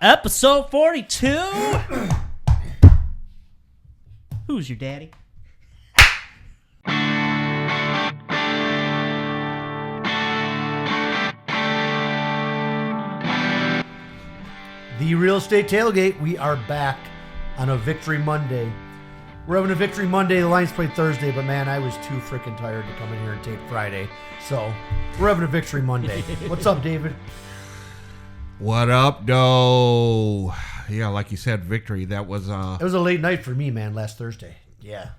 Episode 42. Who's your daddy? The Real Estate Tailgate, we are back on a Victory Monday. We're having a Victory Monday. The Lions played Thursday, but man, I was too freaking tired to come in here and tape Friday. So we're having a Victory Monday. What's up, David? What up, though? Yeah, like you said, victory. That was It was a late night for me, man, last Thursday. Yeah.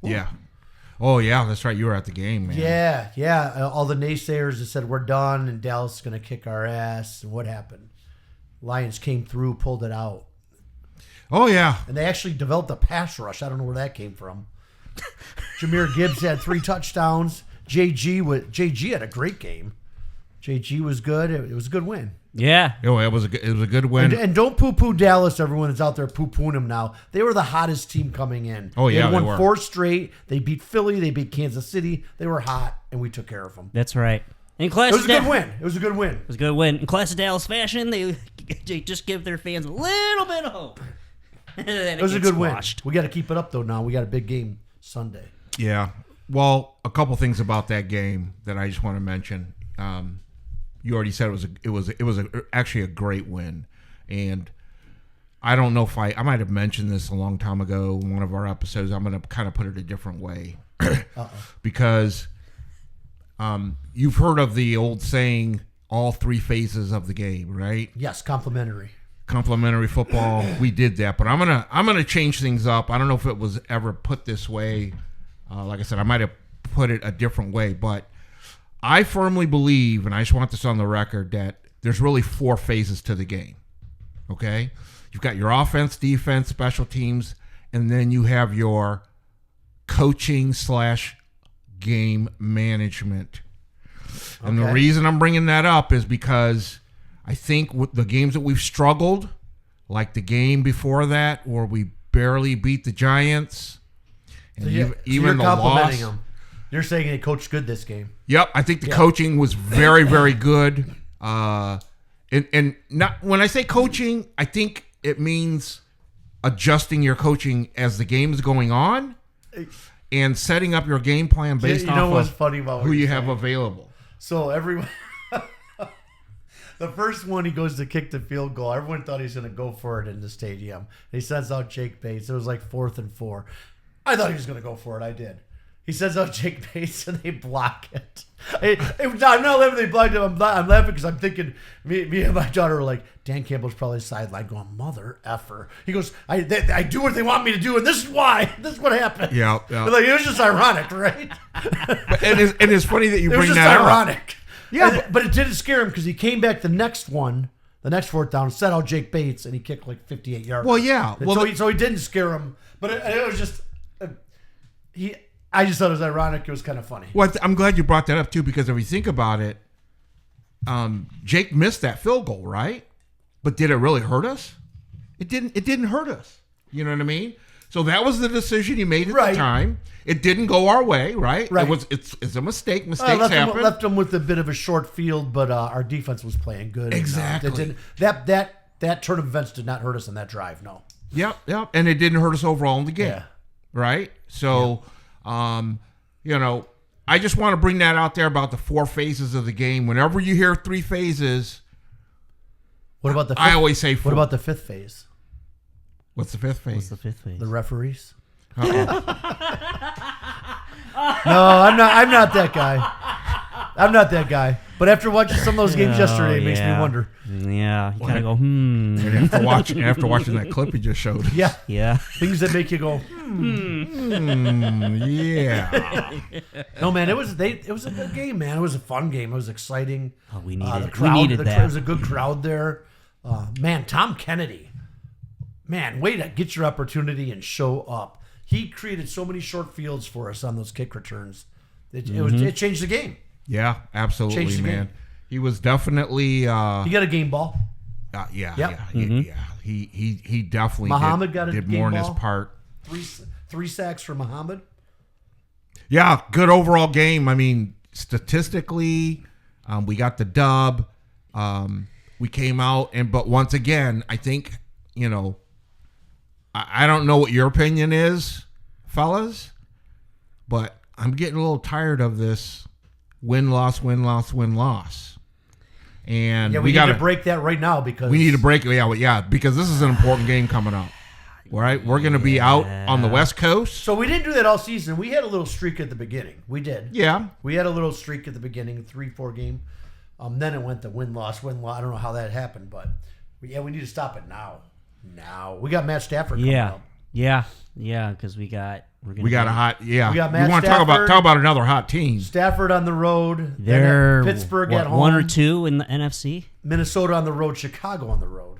Yeah. Oh, yeah, that's right. You were at the game, man. Yeah. All the naysayers that said we're done and Dallas is going to kick our ass. And what happened? Lions came through, pulled it out. Oh, yeah. And they actually developed a pass rush. I don't know where that came from. Jahmyr Gibbs had 3 touchdowns. JG had a great game. JG was good. It was a good win. Yeah. Oh, it was a good win. And don't poo-poo Dallas, everyone that's out there poo-pooing them now. They were the hottest team coming in. Oh, yeah, they won they were. 4 straight. They beat Philly. They beat Kansas City. They were hot, and we took care of them. That's right. In It was a good win. In classic Dallas fashion, they just give their fans a little bit of hope. It was a good win. We got to keep it up, though, now. We got a big game Sunday. Yeah. Well, a couple things about that game that I just want to mention. You already said it was actually a great win, and I don't know if I might have mentioned this a long time ago in one of our episodes. I'm going to kind of put it a different way because you've heard of the old saying, all 3 phases of the game, right? Yes, complimentary Football. We did that, but I'm gonna change things up. I don't know if it was ever put this way. Like I said, I might have put it a different way, but I firmly believe, and I just want this on the record, that there's really 4 phases to the game. Okay? You've got your offense, defense, special teams, and then you have your coaching / game management. And the reason I'm bringing that up is because I think with the games that we've struggled, like the game before that where we barely beat the Giants, and so even the loss. Them. You're saying they coached good this game. Yep, I think the coaching was very, very good. And not when I say coaching, I think it means adjusting your coaching as the game is going on and setting up your game plan based off what's funny about who you have available. So everyone, the first one he goes to kick the field goal. Everyone thought he was going to go for it in the stadium. He sends out Jake Bates. It was like 4th and 4. I thought he was going to go for it. I did. He sends out Jake Bates and they block it. I'm not laughing they blocked him. I'm laughing because I'm thinking, me and my daughter were like, Dan Campbell's probably sideline going, mother effer. He goes, I do what they want me to do, and this is why. This is what happened. Yeah. Like, it was just ironic, right? And it's funny that you bring that up. It was just ironic. Yeah. But it didn't scare him because he came back the next 4th down, set out Jake Bates, and he kicked like 58 yards. Well, yeah. So he didn't scare him. But it was just, I just thought it was ironic. It was kind of funny. Well, I'm glad you brought that up, too, because if you think about it, Jake missed that field goal, right? But did it really hurt us? It didn't hurt us. You know what I mean? So that was the decision he made at the time. It didn't go our way, right? Right. It's a mistake. Mistakes happen. Left him with a bit of a short field, but our defense was playing good. Exactly. That turn of events did not hurt us in that drive, no. Yep. And it didn't hurt us overall in the game. Yeah. Right? So... I just want to bring that out there about the 4 phases of the game. Whenever you hear 3 phases, what about the 5th? I always say 4. What about the 5th phase? What's the 5th phase? What's the 5th phase? The referees. Uh-oh. No, I'm not that guy. But after watching some of those games yesterday, it makes me wonder. Yeah, you kind of go, And after watching that clip you just showed. Yeah. Things that make you go, yeah. No, man, it was a good game, man. It was a fun game. It was exciting. Oh, we needed that. It was a good crowd there. Man, Tom Kennedy. Man, way to get your opportunity and show up. He created so many short fields for us on those kick returns. It changed the game. Yeah, absolutely, man. Game. He was definitely. He got a game ball. Yeah. Mm-hmm. Yeah. He definitely Muhammad got a did game more in ball. his part. 3 sacks for Muhammad. Yeah, good overall game. I mean, statistically, we got the dub. we came out but once again, I think, I don't know what your opinion is, fellas, but I'm getting a little tired of this win-loss. And we need to break that right now because we need to break it. Yeah, because this is an important game coming up. All right, we're going to be out on the West Coast. So we didn't do that all season. We had a little streak at the beginning. We did. Yeah. We had a little streak at the beginning, 3-4 game. Then it went to win-loss. I don't know how that happened, but we need to stop it now. Now we got Matt Stafford coming up. Yeah, because we got a hot We got Matt you want to talk about another hot team? Stafford on the road. They're Pittsburgh at home. 1 or 2 in the NFC. Minnesota on the road. Chicago on the road.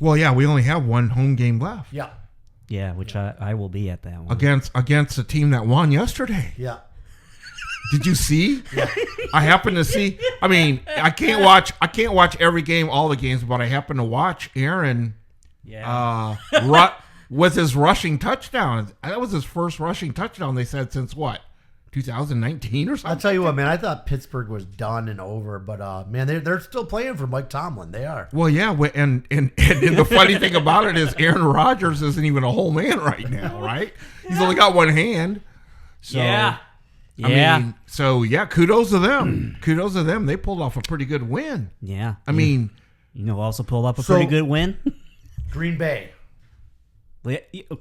Well, yeah, we only have one home game left. Yeah. Yeah, which I will be at that one against a team that won yesterday. Yeah. Did you see? Yeah. I happen to see. I mean, I can't watch every game, all the games, but I happen to watch Aaron. Yeah. With his rushing touchdown. That was his first rushing touchdown, they said, since what? 2019 or something? I'll tell you what, man. I thought Pittsburgh was done and over, but man, they're still playing for Mike Tomlin. They are. Well, yeah, and the funny thing about it is Aaron Rodgers isn't even a whole man right now, right? He's only got one hand. So, yeah. I mean, kudos to them. Kudos to them. They pulled off a pretty good win. Yeah. I mean, also pulled up a pretty good win. Green Bay.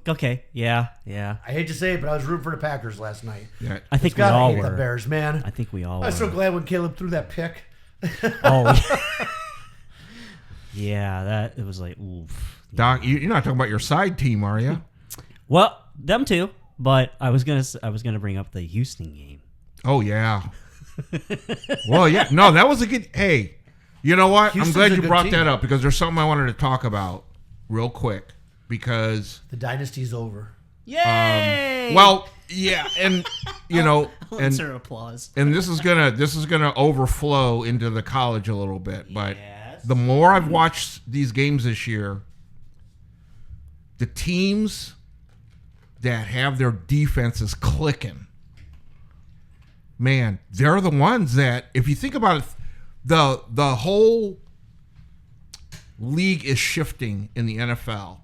Okay. Yeah. I hate to say it, but I was rooting for the Packers last night. Yeah. I think we all were. The Bears, man. I think we all were. I was so glad when Caleb threw that pick. Yeah, it was like, oof. Doc, you're not talking about your side team, are you? Well, them too, but I was gonna bring up the Houston game. Oh yeah. Well, yeah. No, that was a good. Hey, you know what? Houston's I'm glad you brought team. that up because there's something I wanted to talk about real quick because the dynasty's over. Yay! Well, yeah, and Let's hear applause. And this is gonna overflow into the college a little bit, but the more I've watched these games this year, the teams that have their defenses clicking, man, they're the ones that, if you think about it, the whole league is shifting in the NFL.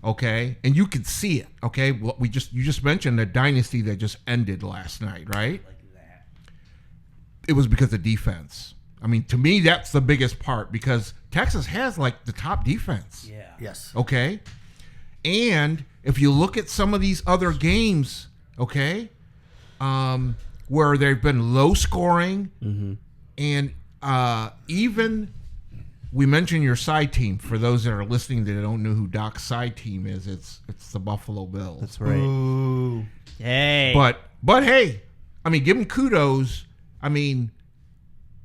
Okay, and you could see it. Okay, well, you just mentioned the dynasty that just ended last night, right? Like that. It was because of defense. I mean, to me, that's the biggest part because Texas has like the top defense. Yeah. Yes. Okay, and if you look at some of these other games, okay, where they've been low scoring, and even. We mentioned your side team. For those that are listening that don't know who Doc's side team is, it's the Buffalo Bills. That's right. Ooh. Hey. But hey, I mean, give them kudos. I mean,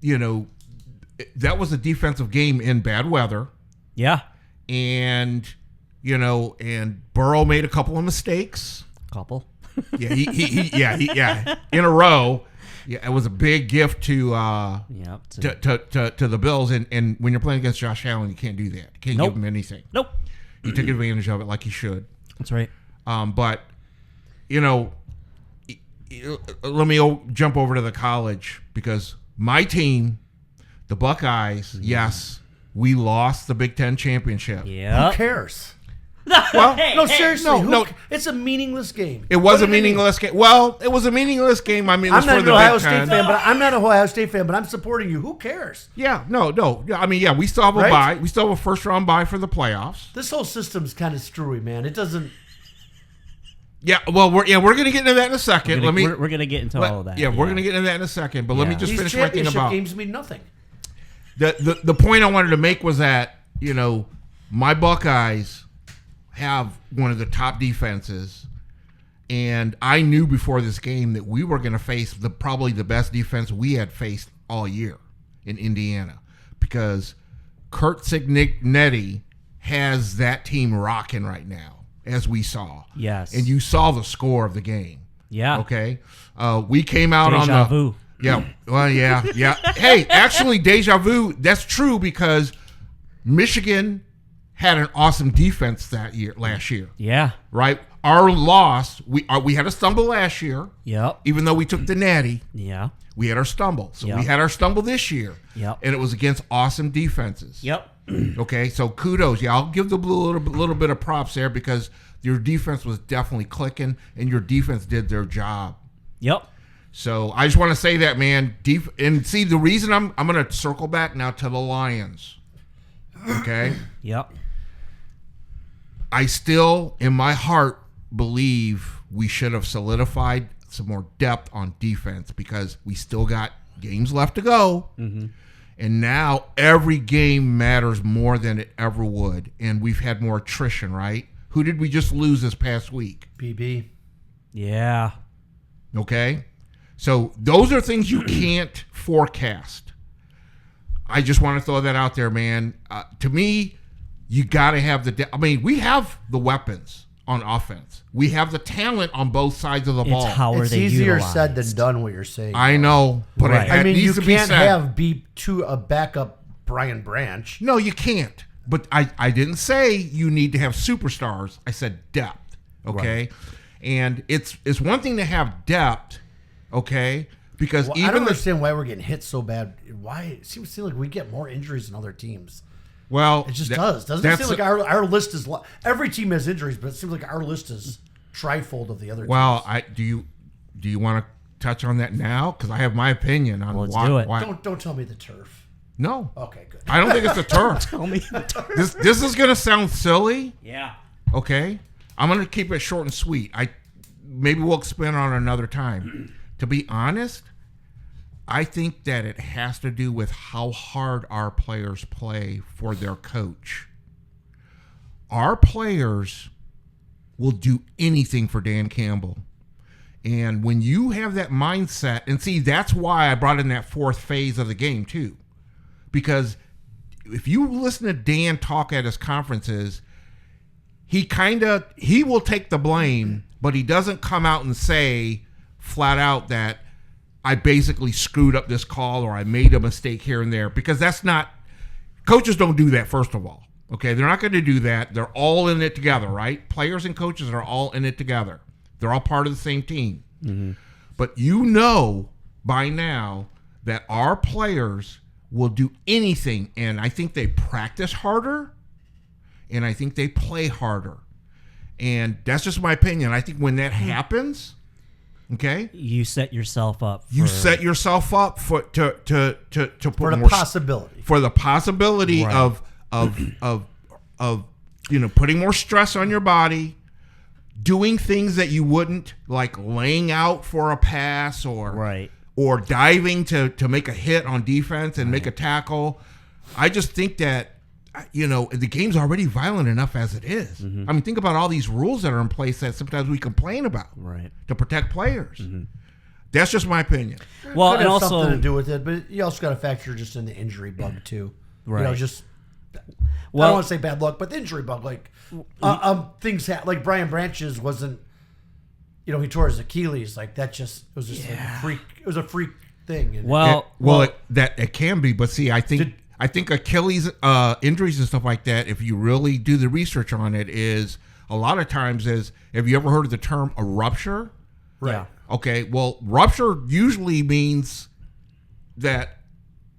that was a defensive game in bad weather. Yeah. And and Burrow made a couple of mistakes. Couple. Yeah, he in a row. Yeah, it was a big gift to the Bills, and when you're playing against Josh Allen, you can't do that. You can't give him anything. Nope. You took advantage of it like you should. That's right. But let me jump over to the college because my team, the Buckeyes, yes, we lost the Big Ten championship. Yeah. Who cares? Well, no, seriously. No. It's a meaningless game. It was a meaningless game. Well, it was a meaningless game. I mean, I'm not an Ohio State fan, I'm not an Ohio State fan, but I'm supporting you. Who cares? Yeah, no. I mean, yeah, we still have a bye. We still have a first round bye for the playoffs. This whole system's kind of screwy, man. It doesn't. Yeah, well, we're going to get into that in a second. We're going to get into all of that. Yeah, we're going to get into that in a second. But let me just finish my thing about games mean nothing. The point I wanted to make was that my Buckeyes have one of the top defenses, and I knew before this game that we were going to face probably the best defense we had faced all year in Indiana because Kurt Cignetti has that team rocking right now, as we saw. Yes. And you saw the score of the game. Yeah. Okay. We came out Deja vu. Yeah. Well, yeah. Hey, actually, deja vu, that's true because Michigan had an awesome defense last year. Yeah. Right? Our loss, we had a stumble last year. Yep. Even though we took the natty. Yeah. We had our stumble. So Yep. we had our stumble this year. Yep. And it was against awesome defenses. Yep. Okay, so kudos. Yeah, I'll give the Blue a little bit of props there because your defense was definitely clicking and your defense did their job. Yep. So I just want to say that, man. And see, the reason I'm going to circle back now to the Lions. Okay? Yep. I still, in my heart, believe we should have solidified some more depth on defense because we still got games left to go. Mm-hmm. And now every game matters more than it ever would. And we've had more attrition, right? Who did we just lose this past week? BB. Yeah. Okay? So those are things you can't forecast. I just want to throw that out there, man. To me, you got to have we have the weapons on offense. We have the talent on both sides of the ball. It's easier said than done what you're saying. I know, but right. it needs you to can't be said. have a backup Brian Branch. No, you can't. But I didn't say you need to have superstars. I said depth. Okay, right. And it's one thing to have depth. Okay, because I don't understand why we're getting hit so bad. Why it seems like we get more injuries than other teams. Well, it just does. Doesn't it seem like our list is every team has injuries, but it seems like our list is trifold of the other. Well, teams. do you want to touch on that now? Because I have my opinion on Let's do it. why. Don't tell me the turf. No. Okay, good. I don't think it's the turf. Tell me the turf. This is gonna sound silly. Yeah. Okay. I'm gonna keep it short and sweet. Maybe we'll expand on it another time. To be honest, I think that it has to do with how hard our players play for their coach. Our players will do anything for Dan Campbell. And when you have that mindset, and see, that's why I brought in that fourth phase of the game too. Because if you listen to Dan talk at his conferences, he will take the blame, but he doesn't come out and say flat out that I basically screwed up this call or I made a mistake here and there, because that's not, coaches don't do that, first of all. Okay, they're not going to do that. They're all in it together, right? Players and coaches are all in it together. They're all part of the same team. Mm-hmm. But you know by now that our players will do anything, and I think they practice harder, and I think they play harder. And that's just my opinion. I think when that happens, okay, you set yourself up. You set yourself up for to put for the more possibility. For the possibility right. of putting more stress on your body, doing things that you wouldn't, like laying out for a pass or right. or diving to make a hit on defense and make a tackle. I just think that the game's already violent enough as it is. Mm-hmm. I mean, think about all these rules that are in place that sometimes we complain about to protect players. Mm-hmm. That's just my opinion. Well, Could and have also something to do with it, but you also got to factor just in the injury bug too. Right. I don't want to say bad luck, but the injury bug, like things like Brian Branch's wasn't. He tore his Achilles. Like that just it was just like a freak. It was a freak thing. And it can be, but see, I think Achilles injuries and stuff like that, if you really do the research on it, is a lot of times have you ever heard of the term a rupture? Right. Yeah. Okay. Well, rupture usually means that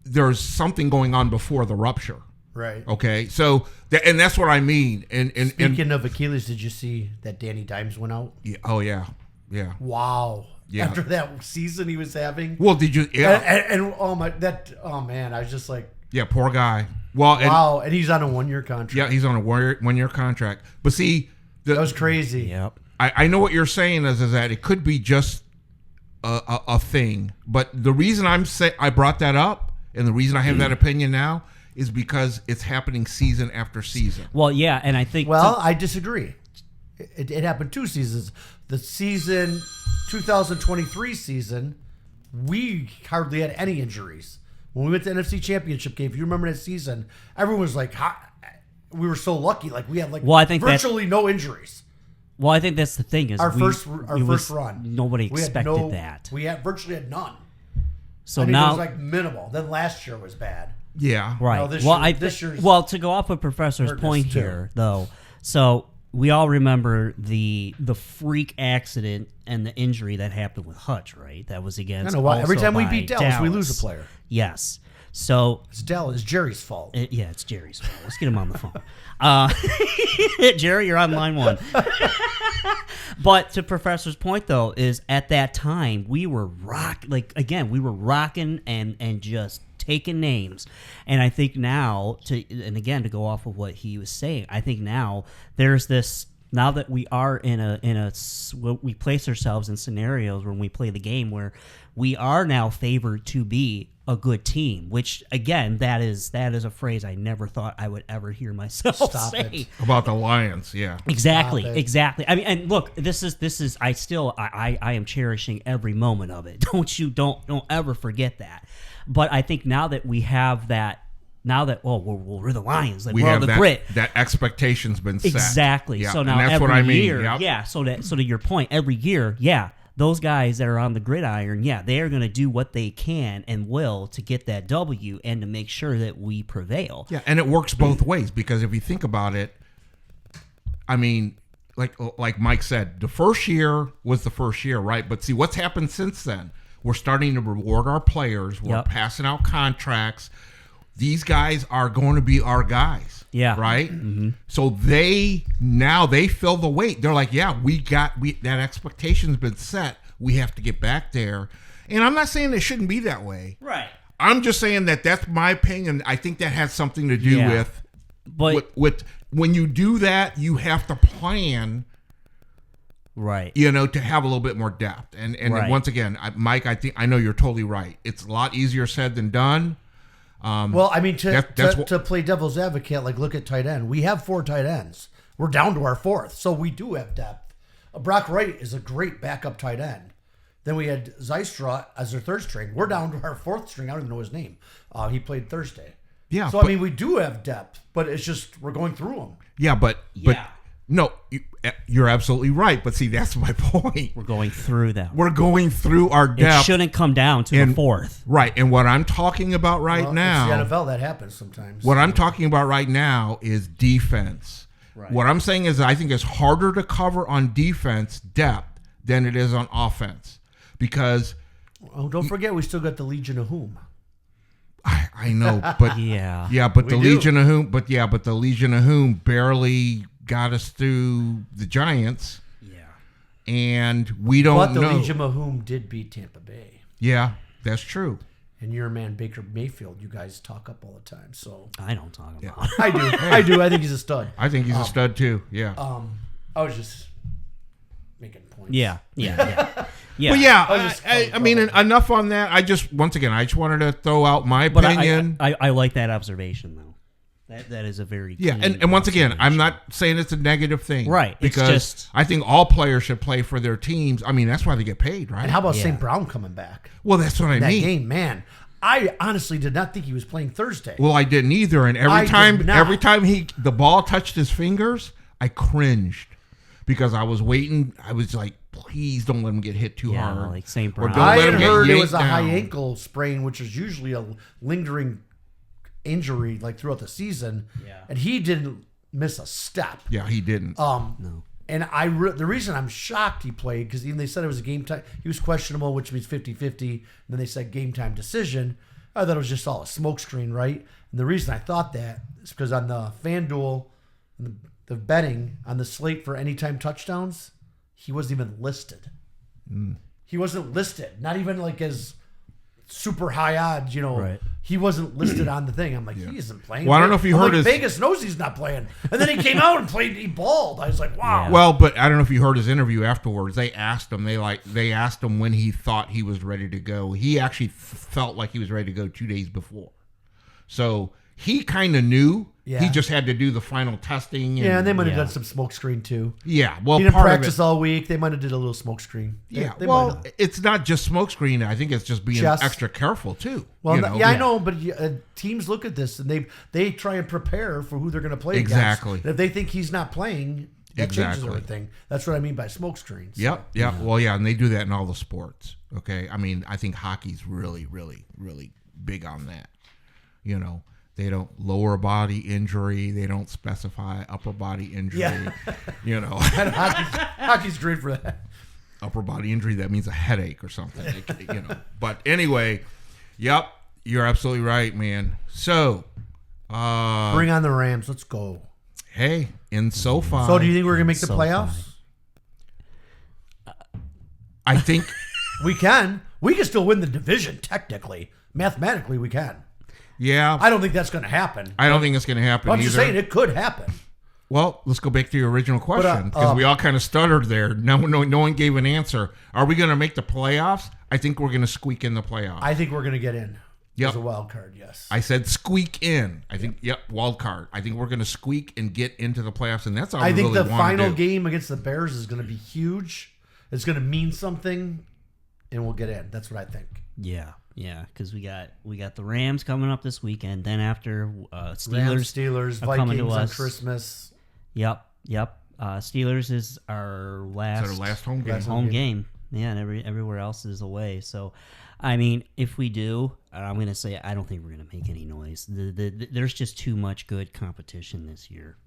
there's something going on before the rupture. Right. Okay. So and that's what I mean. And speaking of Achilles, did you see that Danny Dimes went out? Yeah, oh yeah. Yeah. Wow. Yeah. After that season he was having. Well, did you? Yeah. And oh man, I was just like. Yeah, poor guy. Well, wow, and he's on a 1-year contract. Yeah, he's on a 1-year contract. But see, that was crazy. Yep. I know what you're saying is that it could be just a thing. But the reason I brought that up, and the reason I have that opinion now, is because it's happening season after season. Well, yeah, and I think. Well, I disagree. It happened 2 seasons. The season 2023 season, we hardly had any injuries. When we went to the NFC Championship game, if you remember that season, everyone was like, we were so lucky. Like we had virtually no injuries. Well, I think that's the thing is our first run. Nobody expected that. We virtually had none. So it now was like minimal. Then last year was bad. Yeah. Right. No, this well, year- this year's to go off of Professor's hurting point us, too. here, though, so we all remember the freak accident and the injury that happened with Hutch, right? That was against. I know why. Every also time we by beat Dallas, we lose a player. Yes. So It's Dallas. It's Jerry's fault. yeah, it's Jerry's fault. Let's get him on the phone. Jerry, you're on line one. But to Professor's point, though, is at that time we were rocking and just taking names. And I think now, to go off of what he was saying, I think now there's this. Now that we are we place ourselves in scenarios when we play the game where we are now favored to be a good team, which again, that is a phrase I never thought I would ever hear myself Stop say. it. About the Lions, yeah. Exactly. Stop it. I mean, and look, this is I am cherishing every moment of it. Don't ever forget that. But I think now that we have that, we're the Lions, like We we're have on the that, grit. that expectation's been set. Exactly. Yeah, So now and that's every what I mean. year, Yep. yeah. So to your point, every year, yeah, those guys that are on the gridiron, yeah, they are going to do what they can and will to get that W and to make sure that we prevail. Yeah, and it works both ways because if you think about it, I mean, like Mike said, the first year was the first year, right? But see, what's happened since then? We're starting to reward our players. We're Yep. passing out contracts. These guys are going to be our guys. Yeah. Right? Mm-hmm. So they fill the weight. They're like, yeah, that expectation's been set. We have to get back there. And I'm not saying it shouldn't be that way. Right. I'm just saying that's my opinion. I think that has something to do Yeah. with when you do that, you have to plan, Right. to have a little bit more depth. And Right. once again, Mike, I know you're totally right. It's a lot easier said than done. Well, I mean, that's what- to play devil's advocate, like look at tight end. We have 4 tight ends. We're down to our 4th, so we do have depth. Brock Wright is a great backup tight end. Then we had Zystra as their 3rd string. We're down to our 4th string. I don't even know his name. He played Thursday. Yeah. So, I mean, we do have depth, but it's just we're going through them. Yeah, but no, you're absolutely right. But see, that's my point. We're going through that. We're going through our It depth. shouldn't come down to the 4th. Right. And what I'm talking about Well, now, it's the NFL, that happens sometimes. what I'm talking about right now is defense. Right. What I'm saying is I think it's harder to cover on defense depth than it is on offense because Oh, don't forget, we still got the Legion of Whom. I know, but Yeah. but We the do. Legion of Whom barely got us through the Giants, Yeah. and we don't But the know. Legion of Whom did beat Tampa Bay. Yeah, that's true. And your man, Baker Mayfield, you guys talk up all the time. So I don't talk about it. I do. I do. I think he's a stud. I think he's a stud too. Yeah. I was just making points. Yeah. But yeah, I mean, enough on that. I just wanted to throw out my But opinion. I like that observation, though. That is a very Yeah, keen and once again, I'm observation. not saying it's a negative thing. Right, it's Because just- I think all players should play for their teams. I mean, that's why they get paid, right? And how about Yeah. St. Brown coming back? Well, that's what I That mean. game, man. I honestly did not think he was playing Thursday. Well, I didn't either. And I did not. every time the ball touched his fingers, I cringed because I was waiting. I was like, please don't let him get hit too Yeah, hard. like St. Or Brown. don't I let had him get heard it yanked was a high down. ankle sprain, which is usually a lingering injury like throughout the season. Yeah. And he didn't miss a step. Yeah, he didn't. No. And the reason I'm shocked he played, because even they said it was a game time, he was questionable, which means 50-50. And then they said game time decision. I thought it was just all a smokescreen, right? And the reason I thought that is because on the FanDuel, the betting on the slate for anytime touchdowns, he wasn't even listed. He wasn't listed. Not even like as super high odds, Right. He wasn't listed on the thing. I'm like, he isn't playing. Well, I don't know if you I'm heard like, his- Vegas knows he's not playing. And then he came out and played. He balled. I was like, wow. Yeah. Well, but I don't know if you heard his interview afterwards. They asked him. They asked him when he thought he was ready to go. He actually felt like he was ready to go 2 days before. So he kind of knew. Yeah. He just had to do the final testing. Yeah, and they might have Yeah. done some smoke screen too. Yeah, well, He didn't part practice of it. all week. They might have did a little smoke screen. Yeah, They might well, have. it's not just smokescreen. I think it's just being Just- extra careful too. Well, you no- know? yeah, I know, but teams look at this and they try and prepare for who they're going to play Exactly. against. And if they think he's not playing, that changes Exactly. everything. That's what I mean by smoke screens. Yep. Well, yeah, and they do that in all the sports. Okay, I mean, I think hockey's really, really, really big on that. you know, they don't lower body injury. They don't specify upper body injury. Yeah. You know, hockey's great for that. upper body injury, that means a headache or something. You know. But anyway, yep, you're absolutely right, man. So, bring on the Rams. Let's go. Hey, in SoFi. So, do you think we're gonna make the SoFi. playoffs? I think We can. We can still win the division technically. Mathematically, we can. yeah. I don't think that's gonna happen. I don't think it's going to happen I'm either. just saying it could happen. Well, let's go back to your original question because we all kind of stuttered there. No one gave an answer. Are we going to make the playoffs? I think we're going to squeak in the playoffs. I think we're gonna get in Yep. as a wild card. Yes. I said squeak in. I think, wild card. I think we're going to squeak and get into the playoffs, and that's all I we think really the want final to do. game against the Bears is going to be huge. It's going to mean something, and we'll get in. That's what I think. Yeah, because we got the Rams coming up this weekend. Then after Rams, Steelers, Steelers, are coming to Vikings on us. Christmas. Yep. Steelers is our Is that our last home game? home game. Yeah, and everywhere else is away. So, I mean, if we do, I'm going to say I don't think we're going to make any noise. There's just too much good competition this year.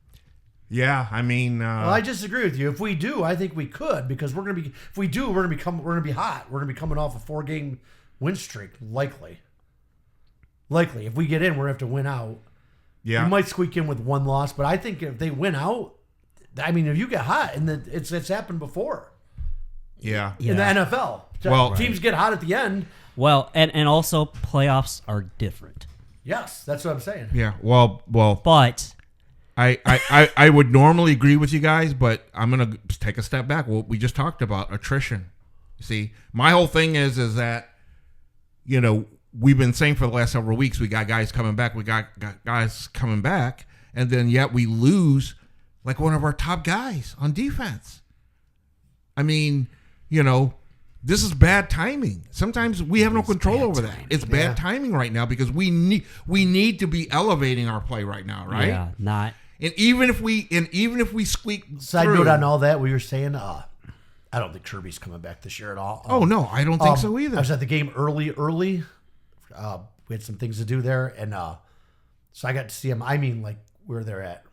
Yeah, I mean, Well, I disagree with you. If we do, I think we could because we're gonna be. If we do, we're gonna be hot. We're gonna be coming off a 4-game win streak, likely. If we get in, we're gonna have to win out. yeah. We might squeak in with one loss, but I think if they win out, I mean, if you get hot, and it's happened before Yeah. in the NFL. Well- teams get hot at the end. Well, and also playoffs are different. Yes, that's what I'm saying. Yeah. Well, But I would normally agree with you guys, but I'm going to take a step back. What we just talked about, attrition. See, my whole thing is that, you know, we've been saying for the last several weeks, we got guys coming back. We got guys coming back. And then yet we lose like one of our top guys on defense. I mean, you know, this is bad timing. Sometimes we have no control over that. It's bad timing right now because we need to be elevating our play right now, right? yeah, not. And even if we squeak Side through, note on all that, we were saying, I don't think Kirby's coming back this year at all. Oh no, I don't think so either. I was at the game early. We had some things to do there, and so I got to see him. I mean, like we were there at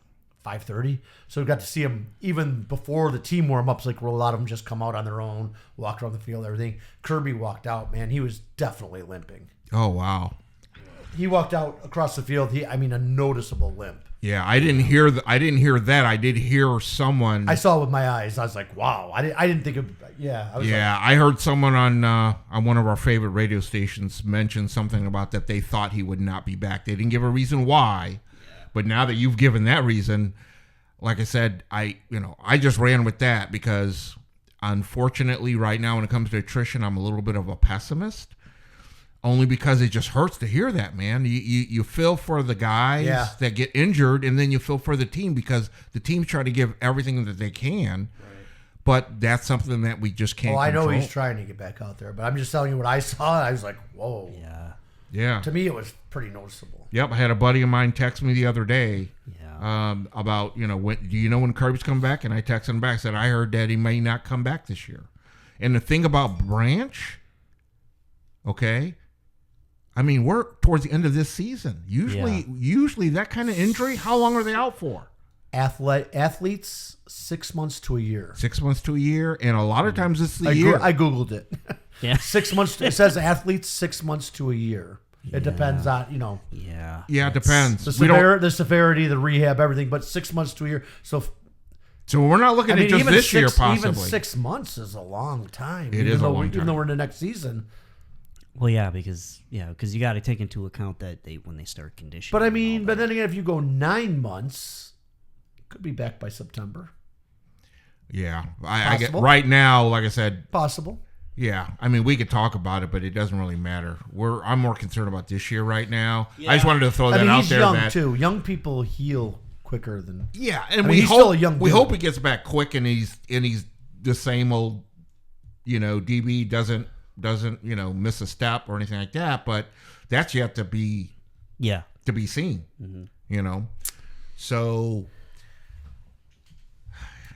5:30, so we got to see him even before the team warm-ups. Like a lot of them just come out on their own, walked around the field, everything. Kirby walked out. Man, he was definitely limping. Oh wow. He walked out across the field. A noticeable limp. Yeah, I didn't hear that. I did hear someone. I saw it with my eyes. I was like, wow. I didn't think of. Yeah. I was I heard someone on one of our favorite radio stations mention something about that they thought he would not be back. They didn't give a reason why, but now that you've given that reason, like I said, I just ran with that because unfortunately, right now when it comes to attrition, I'm a little bit of a pessimist. Only because it just hurts to hear that, man. You feel for the guys that get injured, and then you feel for the team because the teams try to give everything that they can. Right. But that's something that we just can't control. I know he's trying to get back out there, but I'm just telling you what I saw. I was like, whoa. Yeah. To me, it was pretty noticeable. Yep. I had a buddy of mine text me the other day about, do you know when Kirby's coming back? And I texted him back, said, I heard that he may not come back this year. And the thing about Branch, okay, I mean, we're towards the end of this season. Usually that kind of injury, how long are they out for? Athletes, 6 months to a year. 6 months to a year, and a lot of times it's the year. I Googled it. Yeah. 6 months. It says athletes 6 months to a year. It depends on, Yeah. Yeah, it depends. the severity, the rehab, everything, but 6 months to a year. So we're not looking at just this year, possibly. Even 6 months is a long time. It is a long time. Even though we're in the next season. Well, yeah, because you got to take into account that when they start conditioning. But then again, if you go 9 months, could be back by September. Yeah, I get right now. Like I said, possible. Yeah, I mean, we could talk about it, but it doesn't really matter. I'm more concerned about this year right now. Yeah. I just wanted to throw that out there. He's young too. Young people heal quicker than. Yeah, and he's still a young. We hope he gets back quick, and he's the same old, DB doesn't miss a step or anything like that. But that's yet to be seen. Mm-hmm. So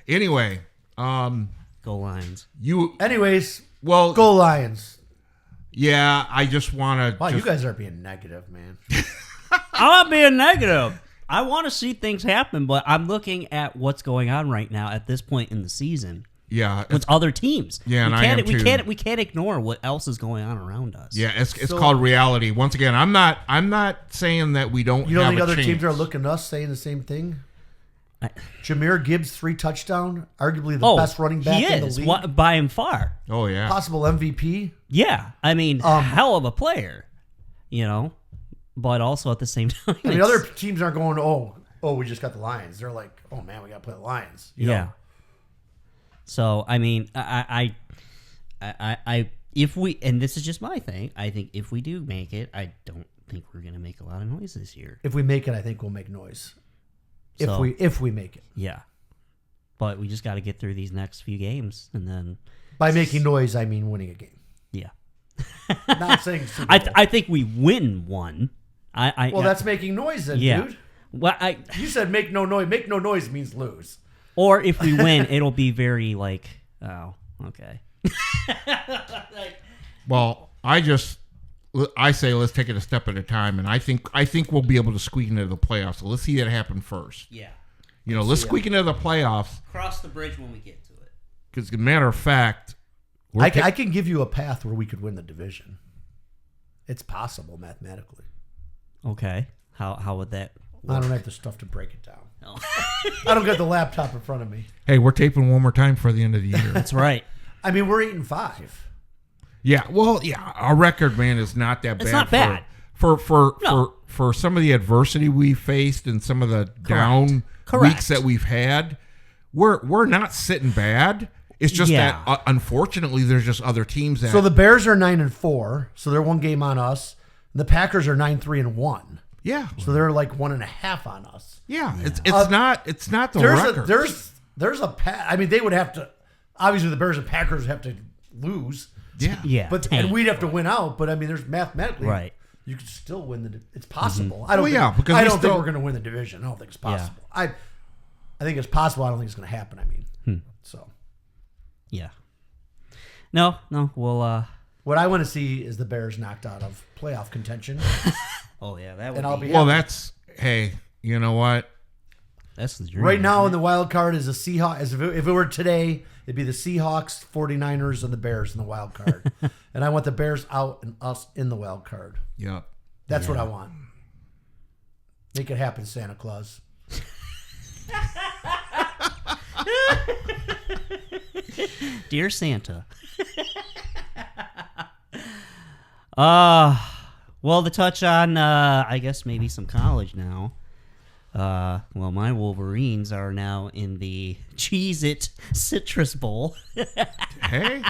anyway, Go Lions. Go Lions. Yeah, I just want to. Wow, you guys are being negative, man. I'm not being negative. I want to see things happen, but I'm looking at what's going on right now at this point in the season. Yeah, With other teams. Yeah, and I am too. We can't ignore what else is going on around us. Yeah, it's called reality. Once again, I'm not saying that we don't. You don't have think a other chance. teams are looking at us saying the same thing? Jameer Gibbs 3 touchdown, arguably the best running back in the league. By and far. Oh yeah, Possible MVP. Yeah, I mean, hell of a player, but also at the same time, I mean, other teams aren't going, oh, we just got the Lions. They're like, oh man, we got to play the Lions. You know? So I mean, I if we, and this is just my thing, I think if we do make it, I don't think we're gonna make a lot of noise this year. If we make it, I think we'll make noise. So, if we make it, yeah. But we just got to get through these next few games, and then by making noise, I mean winning a game. Yeah. Not saying Super Bowl. I think we win one. That's making noise, then, dude. Well, you said make no noise. Make no noise means lose. Or if we win, it'll be very like, oh, okay. Well, I say let's take it a step at a time, and I think we'll be able to squeak into the playoffs. So let's see that happen first. Yeah. Let's squeak into the playoffs. Cross the bridge when we get to it. Because, as a matter of fact, I can give you a path where we could win the division. It's possible mathematically. Okay. How would that work? I don't have the stuff to break it down. No. I don't got the laptop in front of me. Hey, we're taping one more time for the end of the year. That's right. I mean, we're 8-5. Yeah, well, yeah, our record, man, is not that bad. It's not bad. For some of the adversity we faced and some of the down weeks that we've had, we're not sitting bad. It's just that unfortunately there's just other teams that. So the Bears are 9-4, so they're one game on us. The Packers are 9-3-1. Yeah. So they're like 1.5 on us. Yeah, it's not the record. There's a I mean, they would have to. Obviously, the Bears and Packers have to lose. Yeah. And we'd have to win out. But I mean, there's mathematically you could still win it's possible. Mm-hmm. I don't. Because I don't think we're going to win the division. I don't think it's possible. I think it's possible. I don't think it's going to happen. I mean, so. Yeah. No. We'll. What I want to see is the Bears knocked out of playoff contention. Oh yeah, that would. And I'll be well. happy. That's hey. You know what? That's the dream. Right now in the wild card is the Seahawks. If it were today, it'd be the Seahawks, 49ers, and the Bears in the wild card. And I want the Bears out and us in the wild card. Yep. That's what I want. Make it happen, Santa Claus. Dear Santa. Well, to touch on, I guess maybe some college now. Well, my Wolverines are now in the Cheez-It Citrus Bowl. Hey,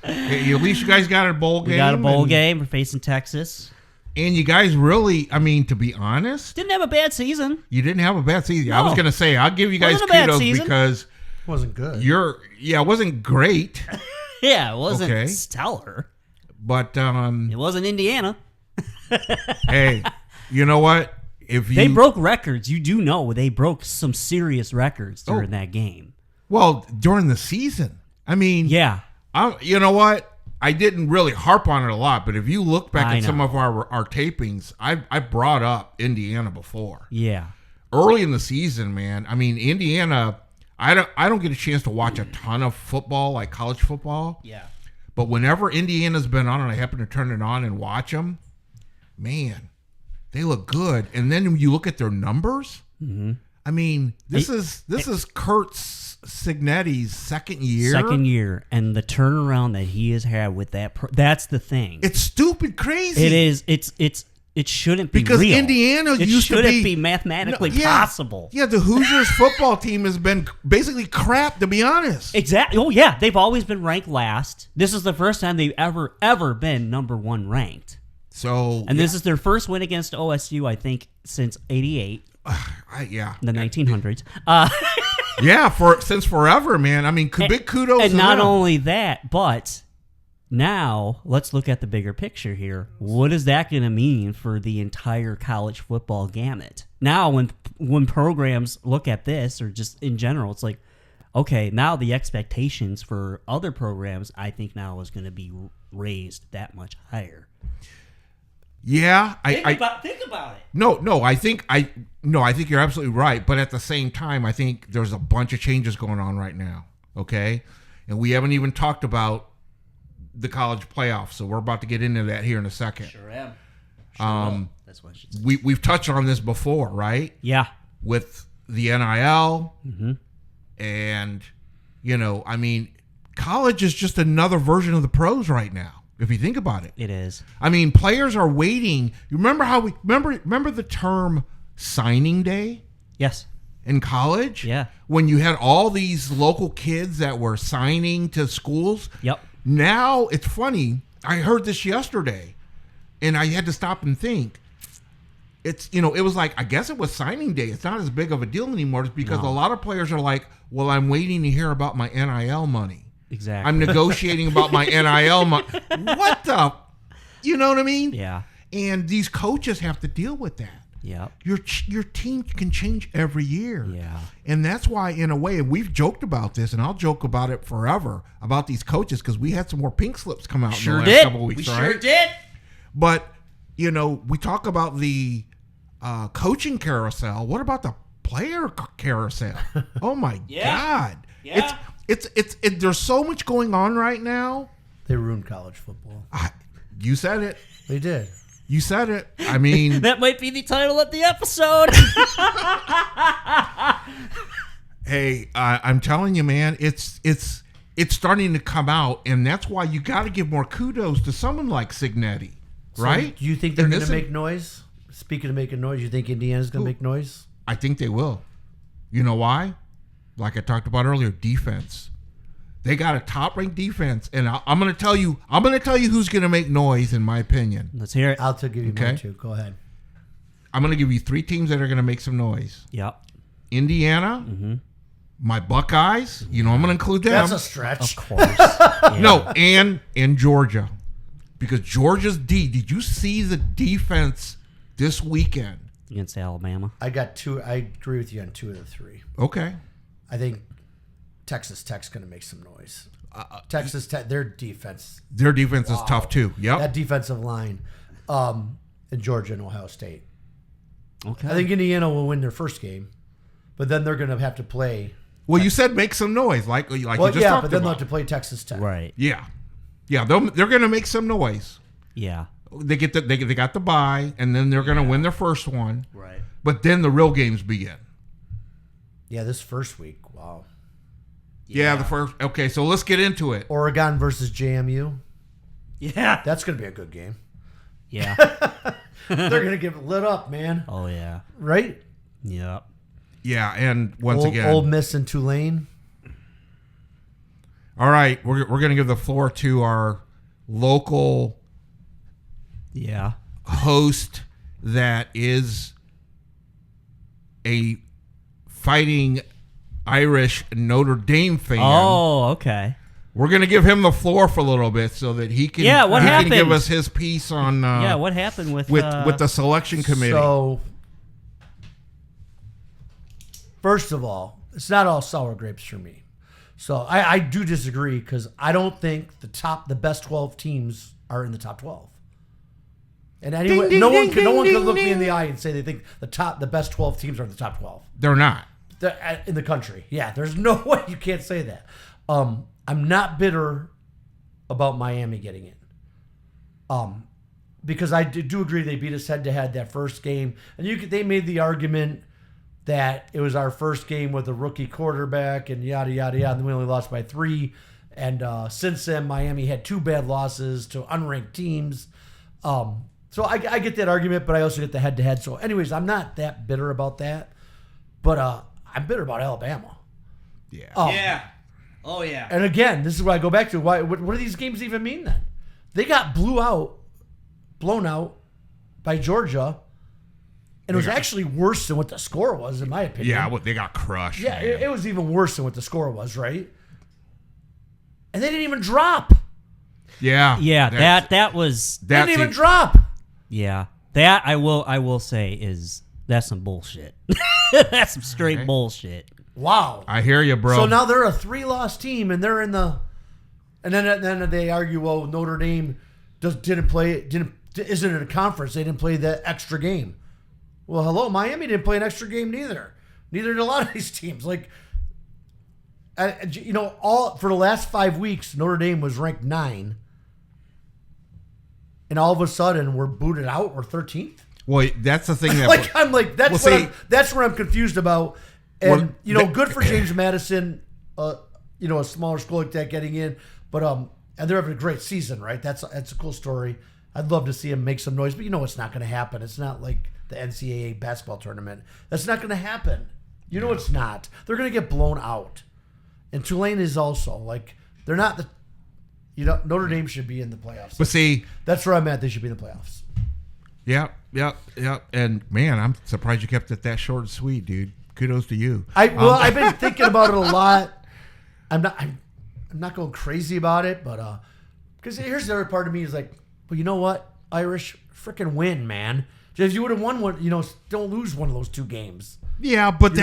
at least you guys got a bowl game. We got a bowl game. We're facing Texas. And you guys really, I mean, to be honest, Didn't have a bad season. you didn't have a bad season. No. I was going to say, I'll give you guys Wasn't a bad kudos season. because It wasn't good. it wasn't great, Yeah, it wasn't Okay. stellar. but It wasn't Indiana. hey, you know what? If you They broke records. You do know they broke some serious records during that game. well during the season, I mean, Yeah. you know what? I didn't really harp on it a lot, but if you look back I at some know. of our tapings, I brought up Indiana before. Yeah. Early in the season, man. I mean, Indiana. I don't get a chance to watch a ton of football, like college football. Yeah. But whenever Indiana's been on, and I happen to turn it on and watch them, man, they look good. And then when you look at their numbers, I mean, this is Kurt Signetti's second year. And the turnaround that he has had with that's the thing. It's stupid crazy. It is. It shouldn't be because real. Indiana it used to shouldn't be mathematically possible. Yeah, the Hoosiers football team has been basically crap, to be honest. Exactly. Oh yeah, they've always been ranked last. This is the first time they've ever been number 1 ranked. So, And this is their first win against OSU, I think, since '88, the 1900s. Since forever, man. I mean, big kudos. And to not them. only that, but now let's look at the bigger picture here. What is that going to mean for the entire college football gamut? Now, when programs look at this, or just in general, it's like, okay, now the expectations for other programs, I think now is going to be raised that much higher. Yeah, Think about it. No, I think you're absolutely right. But at the same time, I think there's a bunch of changes going on right now. Okay, and we haven't even talked about the college playoffs, so we're about to get into that here in a second. Sure am. That's what I should say. We've touched on this before, right? Yeah. With the NIL, Mm-hmm. and I mean, college is just another version of the pros right now. If you think about it, It is. I mean, players are waiting. You remember how we remember the term signing day Yes. in college? Yeah. When you had all these local kids that were signing to schools. Yep. Now it's funny. I heard this yesterday, and I had to stop and think. It's it was like, I guess it was signing day. It's not as big of a deal anymore. It's because a lot of players are like, well, I'm waiting to hear about my NIL money. Exactly. I'm negotiating about my NIL money. What the? You know what I mean? Yeah. And these coaches have to deal with that. Yeah. Your team can change every year. Yeah. And that's why, in a way, and we've joked about this, and I'll joke about it forever, about these coaches, because we had some more pink slips come out in the last couple of weeks, We right? sure did. But, we talk about the coaching carousel. What about the player carousel? Oh, my God. Yeah. It's there's so much going on right now. They ruined college football. You said it. They did. You said it. I mean, That might be the title of the episode. hey, I'm telling you, man, it's starting to come out, and that's why you got to give more kudos to someone like Signetti, right? Do you think they're And going to this- make noise? Speaking of making noise, you think Indiana's going to make noise? I think they will. You know why? Like I talked about earlier, defense. They got a top-ranked defense, and I'm going to tell you. I'm going to tell you who's going to make noise, in my opinion. Let's hear it. I'll give you Okay. mine too. Go ahead. I'm going to give you 3 teams that are going to make some noise. Yep. Indiana, my Buckeyes. I'm going to include them. That's a stretch. Of course. Yeah. No, and Georgia, because Georgia's D. Did you see the defense this weekend? Against Alabama. I got 2. I agree with you on 2 of the 3. Okay. I think Texas Tech's going to make some noise. Texas Tech, their defense, Their defense is tough too. Yep. that defensive line, and Georgia and Ohio State. Okay. I think Indiana will win their first game, but then they're going to have to play. Well, you said make some noise, like you Well, just yeah, talked but then they'll about. have to play Texas Tech. Right. Yeah. They're going to make some noise. Yeah. They got the bye, and then they're going to win their first one. Right. But then the real games begin. Yeah, this first week. Wow. Yeah, the first. Okay, so let's get into it. Oregon versus JMU. Yeah. That's going to be a good game. Yeah. They're going to get it lit up, man. Oh yeah. Right? Yep. Yeah, and once again, Old Miss and Tulane. all right, we're going to give the floor to our local Yeah. host that is a fighting Irish Notre Dame fan. Oh, okay. We're going to give him the floor for a little bit so that he can, Yeah, what he can happened? give us his piece on Yeah. What happened with with the selection committee. So, first of all, it's not all sour grapes for me. So I do disagree because I don't think the best 12 teams are in the top 12. And anyway, Ding, no ding, one ding, can ding, look me in ding. the eye and say they think the best 12 teams are in the top 12 They're not. in the country. Yeah, there's no way you can't say that. I'm not bitter about Miami getting in. Because I do agree they beat us head to head that first game, and they made the argument that it was our first game with a rookie quarterback and yada yada yada, and we only lost by 3. And since then, Miami had 2 bad losses to unranked teams. So I get that argument, but I also get the head to head. So, anyways, I'm not that bitter about that, but I'm bitter about Alabama. Yeah. Yeah. Oh yeah. And again, this is what I go back to. What do these games even mean then? They got blown out by Georgia, and it was actually worse than what the score was, in my opinion. Yeah, they got crushed. Yeah, man. it was even worse than what the score was, right? And they didn't even drop. Yeah. Yeah. That's- That was. They that's didn't even it. drop. Yeah. That I will say that's some bullshit. That's some straight Okay. bullshit. Wow. I hear you, bro. So now they're a 3-loss team, and they're in the. And then they argue, well, Notre Dame didn't isn't it a conference? They didn't play that extra game. Well, hello, Miami didn't play an extra game neither. Neither did a lot of these teams. Like, all for the last 5 weeks, Notre Dame was ranked 9, and all of a sudden we're booted out. We're 13th. Well, that's the thing that that's where I'm confused about. And good for James Madison. A smaller school like that getting in, but and they're having a great season, right? That's a cool story. I'd love to see him make some noise, but it's not going to happen. It's not like the NCAA basketball tournament. That's not going to happen. It's not. They're going to get blown out. And Tulane is also like they're not the. Notre Dame should be in the playoffs. But see, that's where I'm at. They should be in the playoffs. Yeah. And man, I'm surprised you kept it that short and sweet, dude. Kudos to you. I've been thinking about it a lot. I'm not going crazy about it, but because here's the other part of me is like, well, you know what, Irish, freaking win, man. If you would have won one, don't lose one of those 2 games. Yeah, but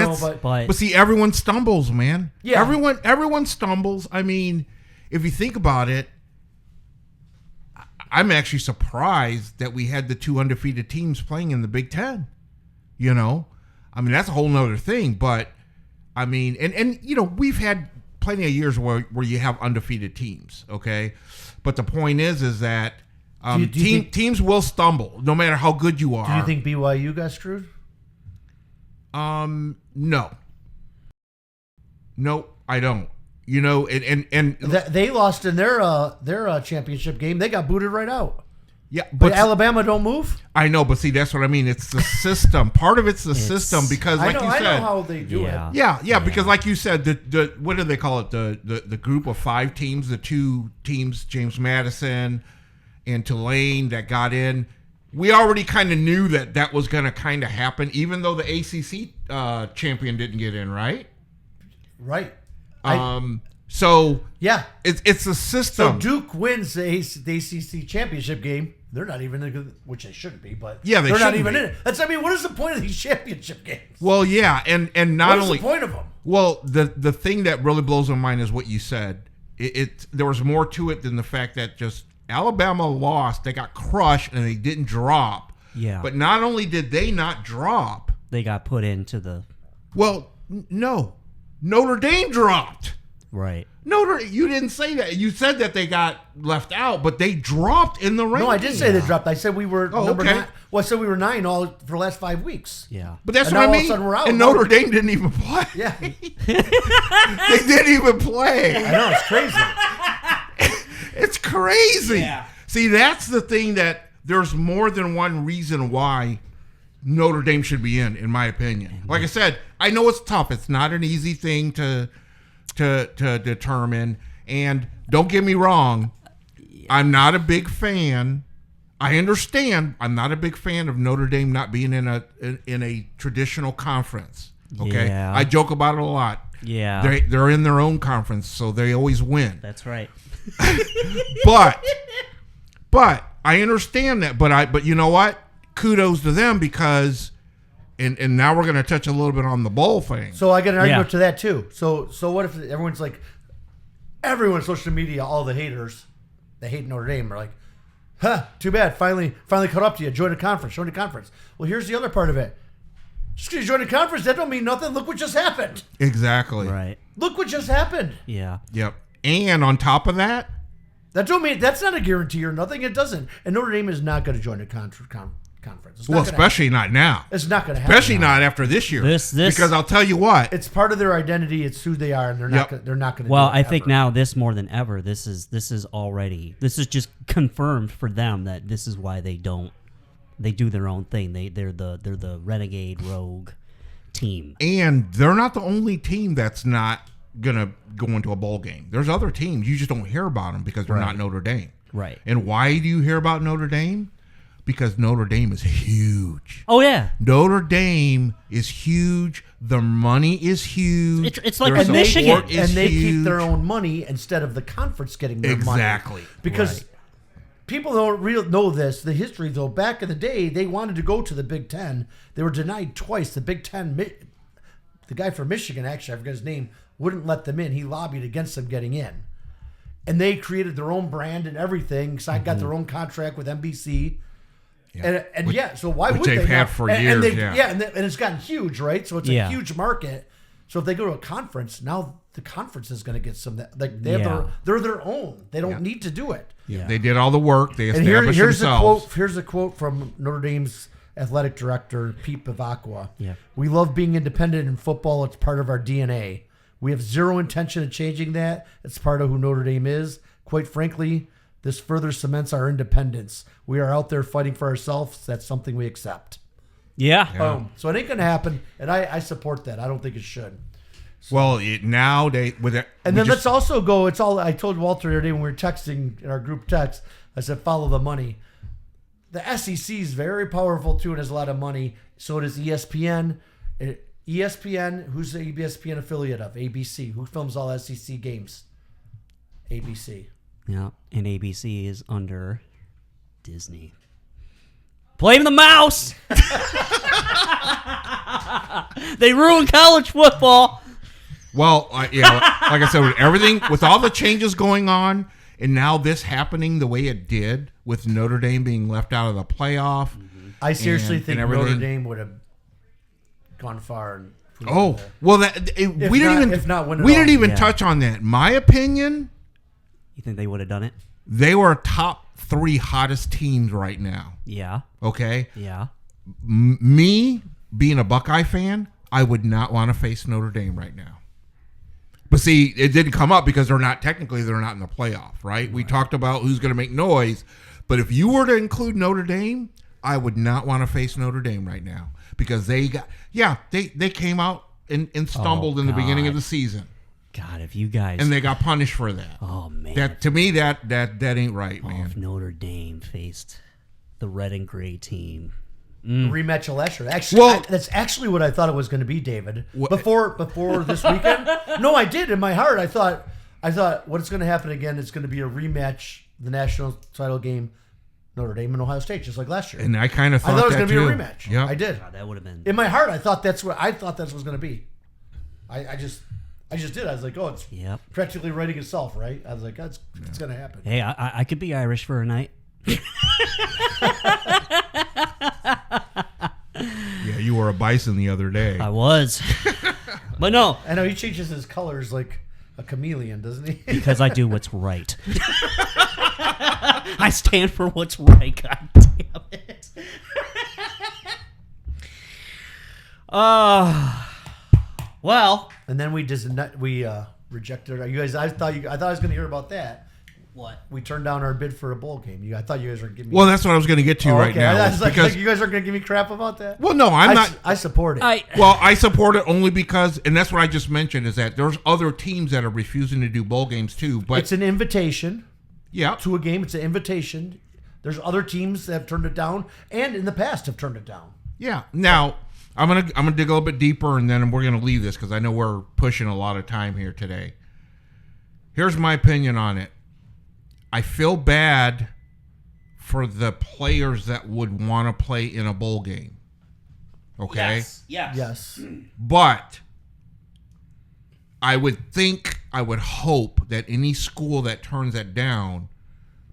but see, everyone stumbles, man. Yeah, everyone stumbles. I mean, if you think about it, I'm actually surprised that we had the 2 undefeated teams playing in the Big Ten. I mean, that's a whole nother thing. But I mean, and we've had plenty of years where you have undefeated teams. Okay, but the point is that teams will stumble no matter how good you are. Do you think BYU got screwed? No, I don't. And they lost in their championship game. They got booted right out. Yeah, but Alabama don't move. I know, but see, that's what I mean. It's the system. Part of it's the system because, like you said, I know how they do it. Yeah. Because, like you said, the what do they call it? The group of 5 teams, the 2 teams, James Madison and Tulane, that got in. We already kind of knew that was going to kind of happen, even though the ACC champion didn't get in, right? Right. So yeah, it's a system. So Duke wins the ACC championship game. They're not even in it, which they shouldn't be, but yeah, they're not even in it. What is the point of these championship games? Well, yeah, and not what only is the point of them. Well, the thing that really blows my mind is what you said. There was more to it than the fact that just Alabama lost. They got crushed and they didn't drop. Yeah. But not only did they not drop, they got put into the. Well, no, Notre Dame dropped. Right. You didn't say that. You said that they got left out, but they dropped in the rankings. No, I did say they dropped. I said we were number 9. Well, I said we were 9 all for the last 5 weeks. Yeah. But that's what I mean. All of a sudden we're out. And Notre Dame didn't even play. Yeah. They didn't even play. I know, it's crazy. It's crazy. Yeah. See, that's the thing, that there's more than one reason why Notre Dame should be in my opinion. Like I said, I know it's tough. It's not an easy thing to determine, and don't get me wrong, I'm not a big fan. I understand I'm not a big fan of Notre Dame not being in a traditional conference. Okay, yeah. I joke about it a lot. Yeah, they're in their own conference, so they always win. That's right. but I understand that. But you know what? Kudos to them, because. And now we're going to touch a little bit on the bowl thing. So I got an argument to that too. So what if everyone's like, everyone on social media, all the haters, they hate Notre Dame, are like, too bad, finally caught up to you. Join the conference. Well, here's the other part of it. Just because you join the conference, that don't mean nothing. Look what just happened. Exactly. Right. Look what just happened. Yeah. Yep. And on top of that, don't mean that's not a guarantee or nothing. It doesn't. And Notre Dame is not going to join the conference. Well, especially not now. It's not going to happen. Especially not after this year. Because I'll tell you what, it's part of their identity. It's who they are, and they're not. They're not going to. Well, I think now this more than ever, this is just confirmed for them that this is why they do their own thing. They're the renegade rogue team, and they're not the only team that's not gonna go into a bowl game. There's other teams, you just don't hear about them because they're not Notre Dame. Right. And why do you hear about Notre Dame? Because Notre Dame is huge. Oh, yeah. Notre Dame is huge. The money is huge. It's like Michigan. And they keep their own money instead of the conference getting their money. Exactly. Because people don't know this. The history, though, back in the day, they wanted to go to the Big Ten. They were denied twice. The Big Ten, the guy from Michigan, actually, I forget his name, wouldn't let them in. He lobbied against them getting in. And they created their own brand and everything. So I got their own contract with NBC. So why Which would they they've had not? for And years, and it's gotten huge, right? So it's a huge market. So if they go to a conference, now the conference is going to get some. Like they're their own. They don't need to do it. Yeah. They did all the work. They And established here's themselves. Here's a quote from Notre Dame's athletic director, Pete Bavacqua. Yeah. We love being independent in football. It's part of our DNA. We have zero intention of changing that. It's part of who Notre Dame is. Quite frankly, this further cements our independence. We are out there fighting for ourselves. That's something we accept. Yeah. So it ain't going to happen, and I support that. I don't think it should. So. Well, now they with it. And then let's also go. It's all I told Walter the other day when we were texting in our group text. I said, follow the money. The SEC is very powerful too, and has a lot of money. So does ESPN. ESPN, who's the ESPN affiliate of? ABC. Who films all SEC games? ABC. Yeah, and ABC is under Disney. Blame the mouse. They ruined college football. Well, like I said, with everything, with all the changes going on, and now this happening the way it did, with Notre Dame being left out of the playoff. I seriously think Notre Dame would have gone far. And well, we didn't even touch on that. My opinion. You think they would have done it? They were top 3 hottest teams right now. Yeah. Okay. Yeah. Me being a Buckeye fan, I would not want to face Notre Dame right now. But see, it didn't come up because they're not in the playoff, right? We talked about who's going to make noise. But if you were to include Notre Dame, I would not want to face Notre Dame right now because they came out and stumbled in the beginning of the season. God, if you guys... And they got punished for that. Oh, man. That to me, that ain't right, man. If Notre Dame faced the red and gray team... Rematch of last year. Actually, that's actually what I thought it was going to be, David. Before this weekend. No, I did in my heart. I thought what's going to happen again? It's going to be a rematch, the national title game, Notre Dame and Ohio State, just like last year. And I kind of thought it was going to be too. a rematch. Yep. I did. God, that would have been in my heart. I thought that's what was going to be. I just did. I was like, oh, it's practically writing itself, right? I was like, it's going to happen. Hey, I could be Irish for a night. Yeah, you were a bison the other day. I was. But no. I know he changes his colors like a chameleon, doesn't he? Because I do what's right. I stand for what's right, god damn it. Well. And then we rejected you guys. I thought I was going to hear about that. What? We turned down our bid for a bowl game. I thought you guys were giving me... Well, that's what I was going to get to right now. I was like, you guys aren't going to give me crap about that? Well, no, I'm not... I support it. I support it only because... And that's what I just mentioned, is that there's other teams that are refusing to do bowl games too. But it's an invitation. Yeah. To a game. It's an invitation. There's other teams that have turned it down, and in the past have turned it down. Yeah. Now, I'm gonna dig a little bit deeper, and then we're going to leave this because I know we're pushing a lot of time here today. Here's my opinion on it. I feel bad for the players that would want to play in a bowl game. Okay? Yes. But I would hope that any school that turns that down,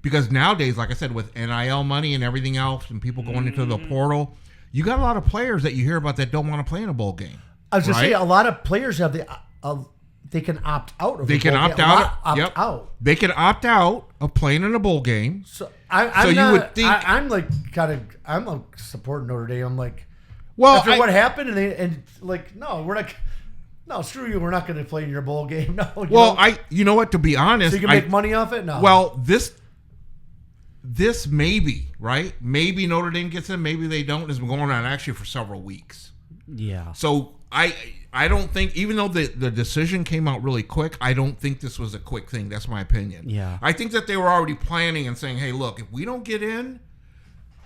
because nowadays, like I said, with NIL money and everything else and people going into the portal, you got a lot of players that you hear about that don't want to play in a bowl game. I was going to say, a lot of players have they can opt out of They can opt out. Out. They can opt out of playing in a bowl game. So you would think I'm like supporting Notre Dame. I'm like, well, after what happened, no, we're not. No, screw you. We're not going to play in your bowl game. No. You know what? To be honest, so you can make money off it. No. Well, this maybe right. Maybe Notre Dame gets in. Maybe they don't. It's been going on actually for several weeks. Yeah. So I don't think, even though the decision came out really quick, I don't think this was a quick thing. That's my opinion. Yeah. I think that they were already planning and saying, hey, look, if we don't get in,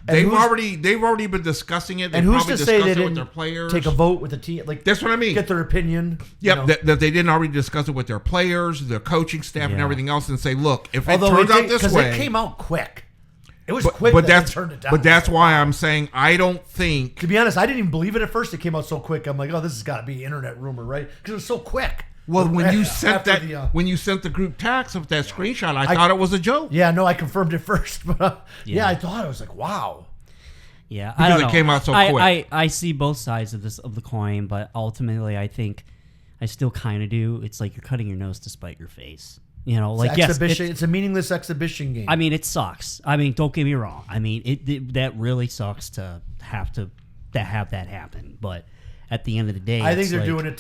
they've already been discussing it. And who's to say they didn't with their players. Take a vote with the team? Like, that's what I mean. Get their opinion. Yep, that they didn't already discuss it with their players, their coaching staff, and everything else, and say, look, if it turns out this way. Because it came out quick. It was quick but that they turned it down. But that's why I'm saying I don't think... To be honest, I didn't even believe it at first. It came out so quick. I'm like, oh, this has got to be internet rumor, right? Because it was so quick. Well, when you sent the group text of that screenshot, I thought it was a joke. Yeah, no, I confirmed it first. But I thought, I was like, wow. Yeah, Because I don't it know. came out so quick. I see both sides of the coin, but ultimately, I think I still kind of do. It's like you're cutting your nose to spite your face. You know, like yes, it's a meaningless exhibition game. I mean, it sucks. I mean, don't get me wrong. I mean, that really sucks to have that happen. But at the end of the day, I think they're doing it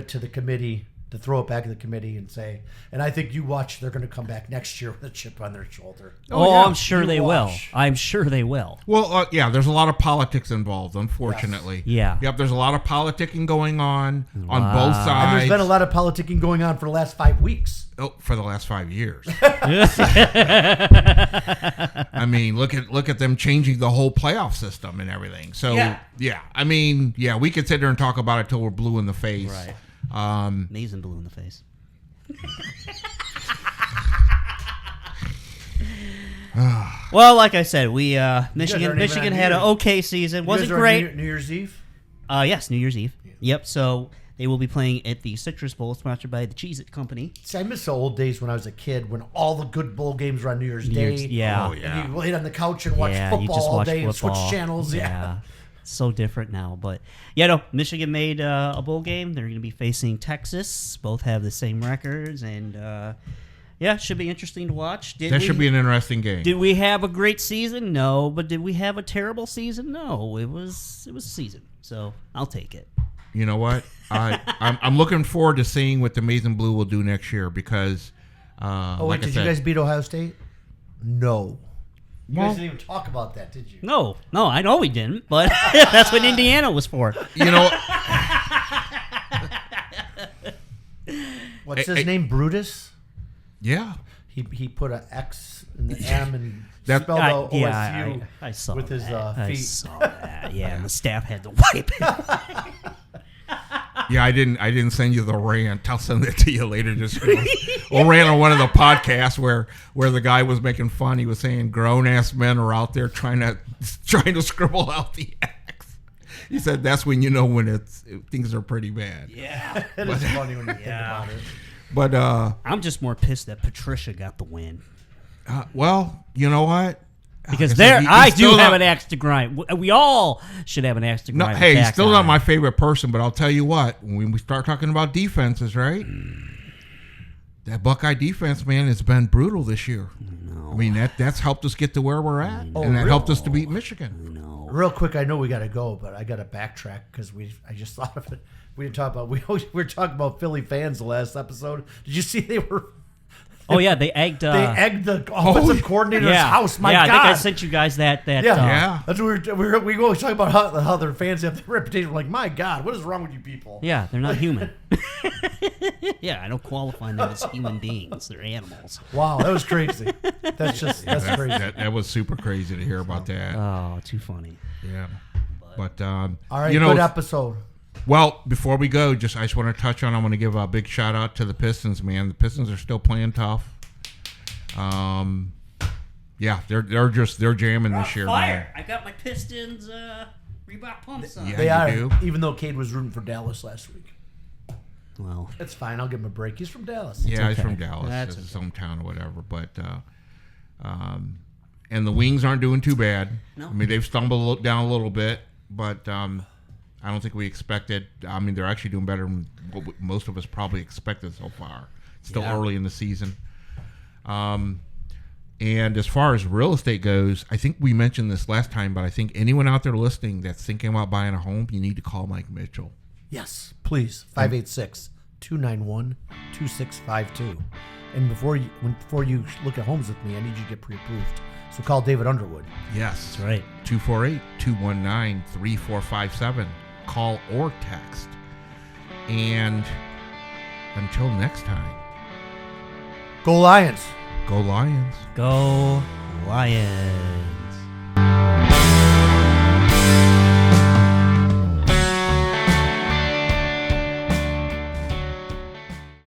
to the committee, to throw it back at the committee and say, and I think you watch, they're going to come back next year with a chip on their shoulder. Oh, yeah. I'm sure they will. I'm sure they will. Well, yeah, there's a lot of politics involved, unfortunately. Yes. Yeah. Yep, there's a lot of politicking going on both And sides. there's been a lot of politicking going on for the last 5 weeks. Oh, for the last 5 years. I mean, look at them changing the whole playoff system and everything. So yeah, I mean, yeah, we could sit there and talk about it till we're blue in the face. Right. Amazing blue in the face. Well, like I said, we Michigan had an okay season. Wasn't great. New Year's Eve? Yes, New Year's Eve. Yep. So they will be playing at the Citrus Bowl, sponsored by the Cheez-It Company. See, I miss the old days when I was a kid, when all the good bowl games were on New Year's Day. Yeah. Oh, yeah. And you laid on the couch and watch football all day and switch channels. Yeah. So different now, but Michigan made a bowl game. They're going to be facing Texas. Both have the same records, and it should be interesting to watch. That should be an interesting game. Did we have a great season? No, but did we have a terrible season? No, it was a season. So I'll take it. You know what? I'm looking forward to seeing what the Amazing Blue will do next year because, did you guys beat Ohio State? No. You guys didn't even talk about that, did you? No, I know we didn't, but that's what Indiana was for. You know, what's his name? Brutus? Yeah. He put an X in the M and That- spelled out OSU I saw with his that. I feet. saw that. Yeah, and the staff had to wipe it. Yeah, I didn't send you the rant. I'll send it to you later. Just or ran on one of the podcasts where the guy was making fun. He was saying grown ass men are out there trying to scribble out the X. He said that's when you know when things are pretty bad. Yeah, It is funny when you think about it. But I'm just more pissed that Patricia got the win. Well, you know what? Because Like I said, I he's do still have not- an axe to grind. We all should have an axe to No, grind. hey, he's back still on. not my favorite person, but I'll tell you what, when we start talking about defenses, right? That Buckeye defense, man, has been brutal this year. No. I mean, that's helped us get to where we're at, Oh, and that really? helped us to beat Michigan. No. Real quick, I know we got to go, but I got to backtrack because I just thought of it. We didn't talk about we were talking about Philly fans the last episode. Did you see they were? Oh yeah, they egged. They egged the offensive coordinator's house. My I God. think I sent you guys that. Yeah. That's what we always talk about how their fans have the reputation. We're like, my God, what is wrong with you people? Yeah, they're not human. Yeah, I don't qualify them as human beings. They're animals. Wow, that was crazy. That's crazy. That was super crazy to hear about that. Oh, too funny. Yeah, but All right, you know, good episode. well, before we go, I just want to touch on. I want to give a big shout out to the Pistons, man. The Pistons are still playing tough. Yeah, they're jamming this year, man. I got my Pistons Reebok pumps on. Yeah. They you are, do? even though Cade was rooting for Dallas last week. Well, It's fine. I'll give him a break. He's from Dallas. Yeah, he's okay. from Dallas. That's It's his hometown or whatever. But and the Wings aren't doing too bad. No. I mean, they've stumbled down a little bit, but I don't think we expected. I mean, they're actually doing better than what most of us probably expected so far. It's still early in the season. And as far as real estate goes, I think we mentioned this last time, but I think anyone out there listening that's thinking about buying a home, you need to call Mike Mitchell. Yes, please. 586-291-2652. And before you look at homes with me, I need you to get pre-approved. So call David Underwood. Yes. that's right. 248-219-3457. Call or text. And until next time, Go Lions. go Lions. Go Lions.